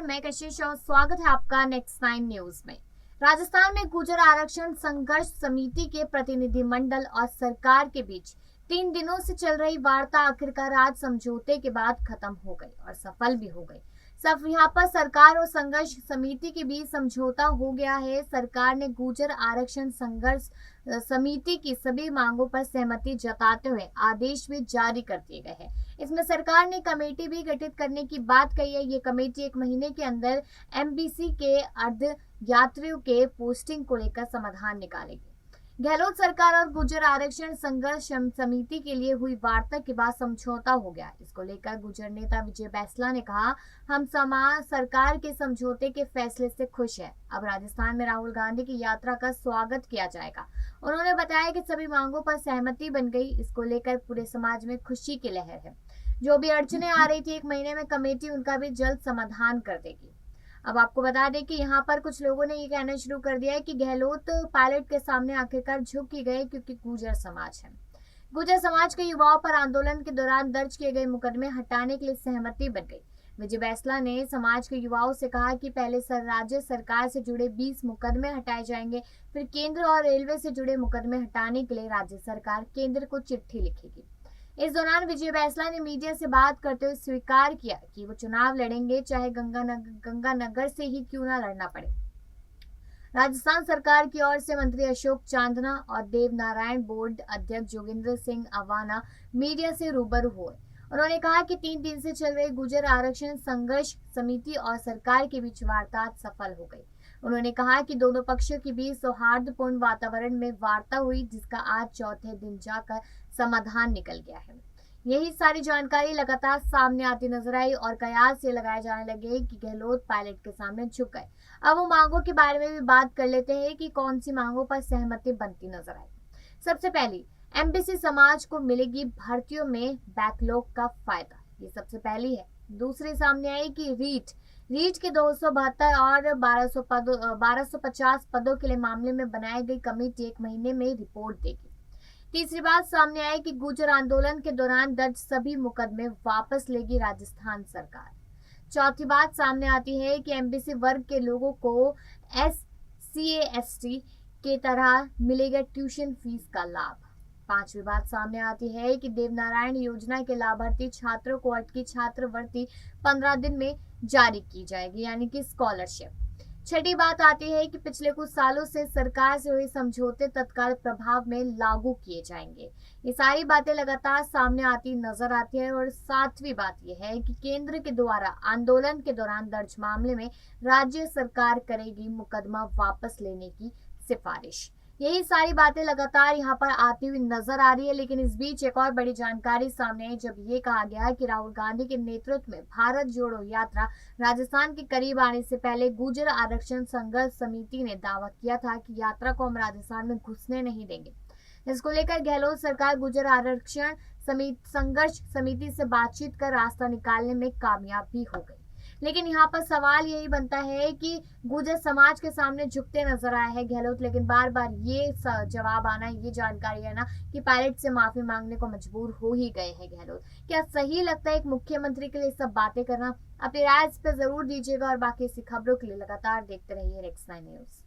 मैं कशिश और स्वागत है आपका नेक्स्ट 9 न्यूज में। राजस्थान में गुर्जर आरक्षण संघर्ष समिति के प्रतिनिधिमंडल और सरकार के बीच 3 दिनों से चल रही वार्ता आखिरकार आज समझौते के बाद खत्म हो गई और सफल भी हो गई। सब यहाँ पर सरकार और संघर्ष समिति के बीच समझौता हो गया है। सरकार ने गुर्जर आरक्षण संघर्ष समिति की सभी मांगों पर सहमति जताते हुए आदेश भी जारी कर दिए गए हैं। इसमें सरकार ने कमेटी भी गठित करने की बात कही है। ये कमेटी 1 महीने के अंदर एमबीसी के अर्ध यात्रियों के पोस्टिंग को लेकर समाधान निकालेगी। गहलोत सरकार और गुर्जर आरक्षण संघर्ष समिति के लिए हुई वार्ता के बाद समझौता हो गया। इसको लेकर गुर्जर नेता विजय बैंसला ने कहा, हम सरकार के समझौते के फैसले से खुश हैं। अब राजस्थान में राहुल गांधी की यात्रा का स्वागत किया जाएगा। उन्होंने बताया कि सभी मांगों पर सहमति बन गई। इसको लेकर पूरे समाज में खुशी की लहर है। जो भी अड़चने आ रही थी 1 महीने में कमेटी उनका भी जल्द समाधान कर देगी। अब आपको बता दें कि यहाँ पर कुछ लोगों ने ये कहना शुरू कर दिया है कि गहलोत पायलट के सामने आखिरकार झुक ही गए क्योंकि गुर्जर समाज है। गुर्जर समाज के युवाओं पर आंदोलन के दौरान दर्ज किए गए मुकदमे हटाने के लिए सहमति बन गई। विजय बैंसला ने समाज के युवाओं से कहा कि पहले राज्य सरकार से जुड़े 20 मुकदमे हटाए जाएंगे, फिर केंद्र और रेलवे से जुड़े मुकदमे हटाने के लिए राज्य सरकार केंद्र को चिट्ठी लिखेगी। इस दौरान विजय बैंसला ने मीडिया से बात करते हुए स्वीकार किया कि वो चुनाव लड़ेंगे, चाहे गंगानगर से ही क्यों ना लड़ना पड़े। राजस्थान सरकार की ओर से मंत्री अशोक चांदना और देव नारायण बोर्ड अध्यक्ष जोगेंद्र सिंह अवाना मीडिया से रूबरू हुए। उन्होंने कहा कि 3 दिन से चल रही गुर्जर आरक्षण संघर्ष समिति और सरकार के बीच वार्ता सफल हो गई। उन्होंने कहा कि दोनों पक्षों के बीच सौहार्दपूर्ण वातावरण में वार्ता हुई, जिसका आज चौथे दिन जाकर समाधान निकल गया है। यही सारी जानकारी लगातार सामने आती नजर आई और कयास ये लगाए जाने लगे कि गहलोत पायलट के सामने झुक गए। अब वो मांगों के बारे में भी बात कर लेते हैं कि कौन सी मांगों पर सहमति बनती नजर आई। सबसे पहली, एमबीसी समाज को मिलेगी भर्तियों में बैकलॉग का फायदा, ये सबसे पहली है। दूसरी सामने आई कि रीट के 272 और 1250 पदों के लिए मामले में बनाई गई कमेटी 1 महीने में रिपोर्ट देगी। तीसरी बात सामने आई कि गुर्जर आंदोलन के दौरान दर्ज सभी मुकदमे वापस लेगी राजस्थान सरकार। चौथी बात सामने आती है कि एमबीसी वर्ग के लोगों को SC/ST के तरह मिलेगा ट्यूशन फीस का लाभ। पांचवी बात सामने आती है कि देवनारायण योजना के लाभार्थी छात्रों को अटकी छात्रवृत्ति 15 दिन में जारी की जाएगी, यानी कि स्कॉलरशिप। छठी बात आती है कि पिछले कुछ सालों से सरकार से हुए समझौते तत्काल प्रभाव में लागू किए जाएंगे। ये सारी बातें लगातार सामने आती नजर आती है। और 7वीं बात यह है कि केंद्र के द्वारा आंदोलन के दौरान दर्ज मामले में राज्य सरकार करेगी मुकदमा वापस लेने की सिफारिश। यही सारी बातें लगातार यहाँ पर आती हुई नजर आ रही है। लेकिन इस बीच एक और बड़ी जानकारी सामने आई जब ये कहा गया कि राहुल गांधी के नेतृत्व में भारत जोड़ो यात्रा राजस्थान के करीब आने से पहले गुर्जर आरक्षण संघर्ष समिति ने दावा किया था कि यात्रा को हम राजस्थान में घुसने नहीं देंगे। इसको लेकर गहलोत सरकार गुर्जर आरक्षण संघर्ष समिति से बातचीत कर रास्ता निकालने में कामयाब भी हो गई। लेकिन यहाँ पर सवाल यही बनता है कि गुर्जर समाज के सामने झुकते नजर आए हैं गहलोत, लेकिन बार बार ये जवाब आना, ये जानकारी आना कि पायलट से माफी मांगने को मजबूर हो ही गए हैं गहलोत। क्या सही लगता है एक मुख्यमंत्री के लिए सब बातें करना? अपनी राय इस पर जरूर दीजिएगा और बाकी ऐसी खबरों के लिए लगातार देखते रहिए नेक्स्ट 9 न्यूज।